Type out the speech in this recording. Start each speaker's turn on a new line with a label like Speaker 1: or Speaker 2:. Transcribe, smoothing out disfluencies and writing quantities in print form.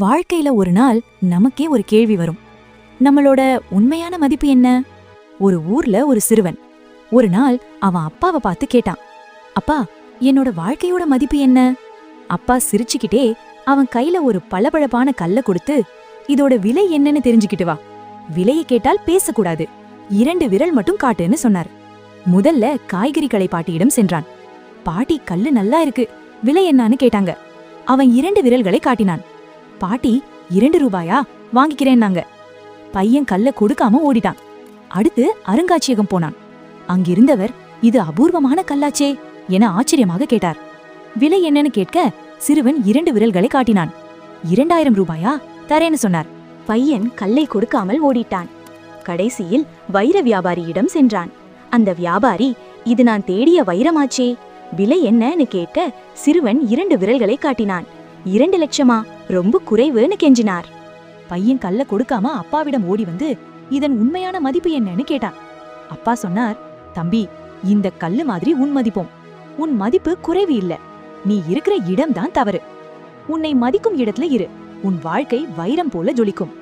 Speaker 1: வாழ்க்கையில ஒரு நாள் நமக்கே ஒரு கேள்வி வரும். நம்மளோட உண்மையான மதிப்பு என்ன? ஒரு ஊர்ல ஒரு சிறுவன் ஒரு நாள் அவன் அப்பாவை பார்த்து கேட்டான், அப்பா, என்னோட வாழ்க்கையோட மதிப்பு என்ன? அப்பா சிரிச்சுக்கிட்டே அவன் கையில ஒரு பளபளப்பான கல்ல கொடுத்து, இதோட விலை என்னன்னு தெரிஞ்சுக்கிட்டு வா. விலையை கேட்டால் பேசக்கூடாது, 2 விரல் மட்டும் காட்டுன்னு சொன்னார். முதல்ல காய்கறி கடை பாட்டியிடம் சென்றான். பாட்டி, கல்லு நல்லா இருக்கு, விலை என்னான்னு கேட்டாங்க. அவன் 2 விரல்களை காட்டினான். பாட்டி, 2 ரூபாயா, வாங்கிக்கிறேன்னாங்க. பையன் கல்ல கொடுக்காம ஓடிட்டான். அடுத்து அருங்காட்சியகம் போனான். அங்கிருந்தவர், இது அபூர்வமான கல்லாச்சே என ஆச்சரியமாக கேட்டார். விலை என்னன்னு கேட்க சிறுவன் 2 விரல்களை காட்டினான். 2000 ரூபாயா, தரேன்னு சொன்னார்.
Speaker 2: பையன் கல்லை கொடுக்காமல் ஓடிட்டான். கடைசியில் வைர வியாபாரியிடம் சென்றான். அந்த வியாபாரி, இது நான் தேடிய வைரமாச்சே, விலை என்னன்னு கேட்க சிறுவன் 2 விரல்களை காட்டினான். 2 லட்சமா, ரொம்ப குறைவுன்னு கெஞ்சினார்.
Speaker 1: பையன் கல்ல கொடுக்காம அப்பாவிடம் ஓடி வந்து, இதன் உண்மையான மதிப்பு என்னன்னு கேட்டான். அப்பா சொன்னார், தம்பி, இந்த கல்லு மாதிரி உன் மதிப்போம். உன் மதிப்பு குறைவு இல்ல, நீ இருக்கிற இடம்தான் தவறு. உன்னை மதிக்கும் இடத்துல இரு, உன் வாழ்க்கை வைரம் போல ஜொலிக்கும்.